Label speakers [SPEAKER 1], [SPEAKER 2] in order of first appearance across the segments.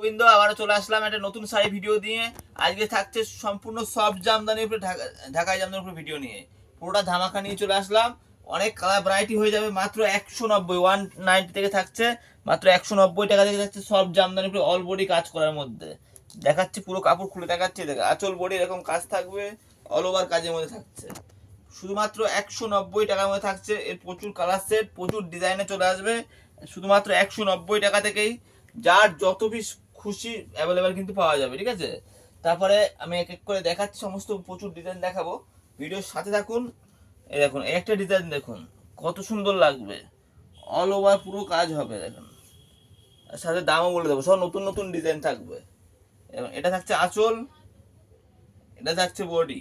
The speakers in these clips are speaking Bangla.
[SPEAKER 1] গোবিন্দ, আবার চলে আসলাম একটা নতুন শাড়ি ভিডিও দিয়ে। আজকে থাকছে সম্পূর্ণ সফট জামদানির উপরে ঢাকাই জামদানির উপরে ভিডিও নিয়ে পুরোটা ধামাকা নিয়ে চলে আসলাম। অনেক কালার ভ্যারাইটি হয়ে যাবে মাত্র 190, 190 থেকে থাকছে, মাত্র 190 টাকা থেকে থাকছে সফট জামদানির উপরে অল বডি কাজ করার মধ্যে। দেখাচ্ছি পুরো কাপড় খুলে দেখাচ্ছি, দেখে আঁচল বডি এরকম কাজ থাকবে, অল ওভার কাজের মধ্যে থাকছে। শুধুমাত্র 190 টাকার মধ্যে থাকছে। এর প্রচুর কালার সেট, প্রচুর ডিজাইনে চলে আসবে শুধুমাত্র 190 টাকা থেকেই। যার যত পিস খুশি অ্যাভেলেবেল কিন্তু পাওয়া যাবে, ঠিক আছে। তারপরে আমি এক এক করে দেখাচ্ছি, সমস্ত প্রচুর ডিজাইন দেখাবো, ভিডিওর সাথে থাকুন। এই দেখুন, এই একটা ডিজাইন দেখুন কত সুন্দর লাগবে, অল ওভার পুরো কাজ হবে দেখুন। আর সাথে দামও বলে দেবো, সব নতুন নতুন ডিজাইন থাকবে। এটা থাকছে আঁচল, এটা থাকছে বডি।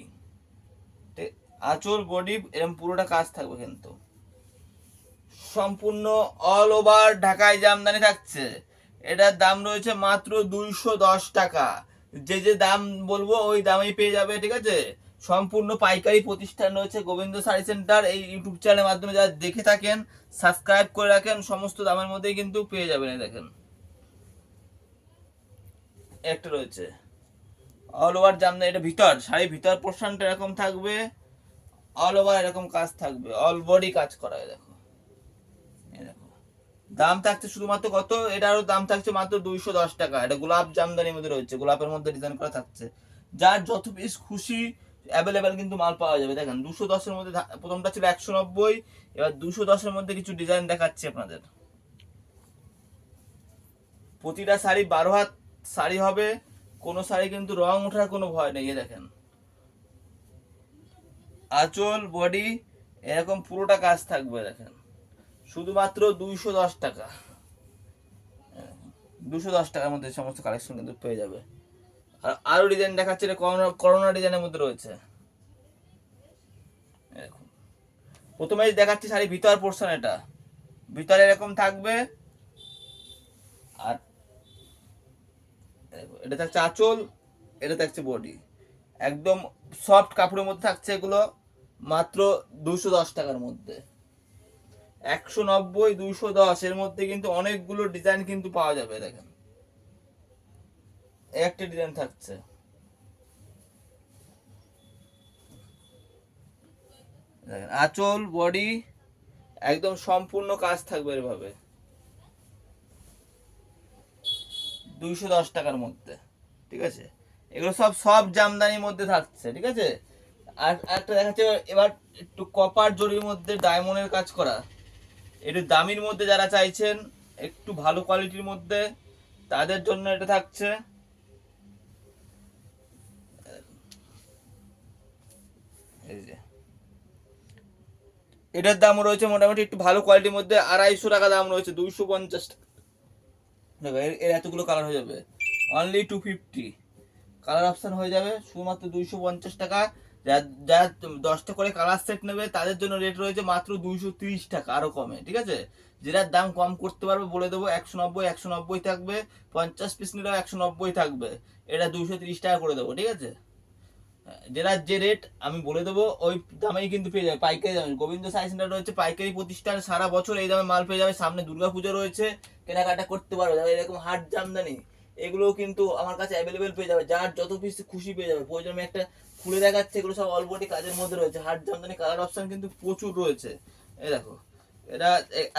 [SPEAKER 1] আঁচল বডি এরকম পুরোটা কাজ থাকবে, কিন্তু সম্পূর্ণ অল ওভার ঢাকাই জামদানি থাকছে। এটার দাম রয়েছে মাত্র 210 টাকা। যে যে দাম বলবো ওই দামেই পেয়ে যাবে, ঠিক আছে। সম্পূর্ণ পাইকারি প্রতিষ্ঠান রয়েছে গোবিন্দ শাড়ি সেন্টার। এই ইউটিউব চ্যানেলের মাধ্যমে যারা দেখে থাকেন, সাবস্ক্রাইব করে রাখেন, সমস্ত দামের মধ্যেই কিন্তু পেয়ে যাবেন। এই দেখেন একটা রয়েছে অল ওভার জামদানি, এটা ভিতর শাড়ি ভিতর পোর্শনটা এরকম থাকবে, অল ওভার এরকম কাজ থাকবে, অল বডি কাজ করা। দেখো দাম থাকছে শুধুমাত্র কত, এটারও দাম থাকছে মাত্র 210 টাকা। এটা গোলাপ জামদানির মধ্যে রয়েছে, গোলাপের মধ্যে ডিজাইন করা থাকছে। যার যত পিস খুশি অ্যাভেলেবেল কিন্তু মাল পাওয়া যাবে। দেখেন 210-এর মধ্যে প্রথমটা ছিল 190, এবার 210-এর মধ্যে কিছু ডিজাইন দেখাচ্ছি আপনাদের। প্রতিটা শাড়ি 12 হাত শাড়ি হবে, কোনো শাড়ি কিন্তু রং ওঠার কোনো ভয় নেই। দেখেন আঁচল বডি এরকম পুরোটা কাজ থাকবে। দেখেন শুধুমাত্র 210 টাকা। 210 টাকার মধ্যে সমস্ত কালেকশন কিন্তু পেয়ে যাবে। আর আরো ডিজাইন দেখাচ্ছে, এটা করোনা ডিজাইনের মধ্যে রয়েছে। এরকম প্রথমেই দেখাচ্ছি শাড়ি ভিতর পোর্শন, এটা ভিতরে এরকম থাকবে। আর এটা থাকছে আঁচল, এটা থাকছে বডি, একদম সফট কাপড়ের মধ্যে থাকছে এগুলো, মাত্র 210 টাকার মধ্যে। 190, 210 এর মধ্যে কিন্তু অনেকগুলো ডিজাইন কিন্তু পাওয়া যাবে। দেখেন একটা ডিজাইন থাকছে, দেখেন আঁচল বডি একদম সম্পূর্ণ কাজ থাকবে এভাবে, 210 টাকার মধ্যে, ঠিক আছে। এগুলো সব সব জামদানির মধ্যে থাকছে, ঠিক আছে। আর একটা দেখাচ্ছে এবার একটু কপার জরির মধ্যে ডায়মন্ডের কাজ করা, একটু দামির মধ্যে যারা চাইছেন, একটু ভালো কোয়ালিটির মধ্যে, তাদের জন্য এটা থাকছে। এই যে এটার দাম রয়েছে মোটামুটি একটু ভালো কোয়ালিটির মধ্যে 250 টাকা দাম রয়েছে, 250 টাকা। দেখো এর এতগুলো কালার হয়ে যাবে অনলি 250 কালার অপশন হয়ে যাবে শুধুমাত্র 250 টাকা। যারা 10টা করে কালার সেট নেবে তাদের জন্য রেট রয়েছে মাত্র 230 টাকা, আরো কমে, ঠিক আছে। যেটার দাম কম করতে পারবে বলে দেবো, 190 থাকবে, 50 পিস নিলেও 190 থাকবে, এটা 230 টাকা করে দেবো, ঠিক আছে। যেটা যে রেট আমি বলে দেবো ওই দামেই কিন্তু পেয়ে যাবে, পাইকারি দামে। গোবিন্দ শাড়ি সেন্টার রয়েছে পাইকারি প্রতিষ্ঠান, সারা বছর এই দামে মাল পেয়ে যাবে। সামনে দুর্গাপুজো রয়েছে, কেনাকাটা করতে পারবে। এরকম হাট জামদানি এগুলো কিন্তু আমার কাছে অ্যাভেলেবেল পেয়ে যাবে, যার যত পিস খুশি পেয়ে যাবে। প্রয়োজন আমি একটা খুলে দেখাচ্ছে, এগুলো সব অলবডি কাজের মধ্যে রয়েছে। হাট জামদানি কালার অপশন কিন্তু প্রচুর রয়েছে। এই দেখো এটা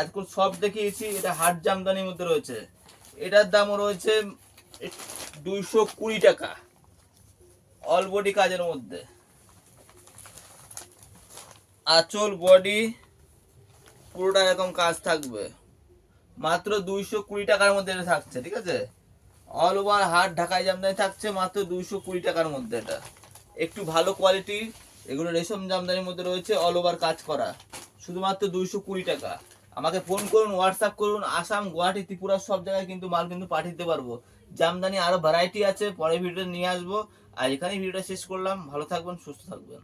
[SPEAKER 1] আজকাল সব দেখিয়েছি, এটা হাট জামদানির মধ্যে রয়েছে। এটার দামও রয়েছে 220 টাকা, অল বডি কাজের মধ্যে, আঁচল বডি পুরোটা এরকম কাজ থাকবে, মাত্র 220 টাকার মধ্যে এটা থাকছে, ঠিক আছে। অল ওভার হাট ঢাকাই জামদানি থাকছে মাত্র 220 টাকার মধ্যে। এটা একটু ভালো কোয়ালিটি, এগুলো রেশম জামদানির মধ্যে রয়েছে, অল ওভার কাজ করা, শুধুমাত্র 220 টাকা। আমাকে ফোন করুন, হোয়াটসঅ্যাপ করুন, আসাম গুয়াহাটি ত্রিপুরা সব জায়গায় কিন্তু মাল কিন্তু পাঠিয়ে দিতে পারবো। জামদানি আরো ভ্যারাইটি আছে, পরে ভিডিও নিয়ে আসবো। আর এখানেই ভিডিওটা শেষ করলাম, ভালো থাকবেন, সুস্থ থাকবেন।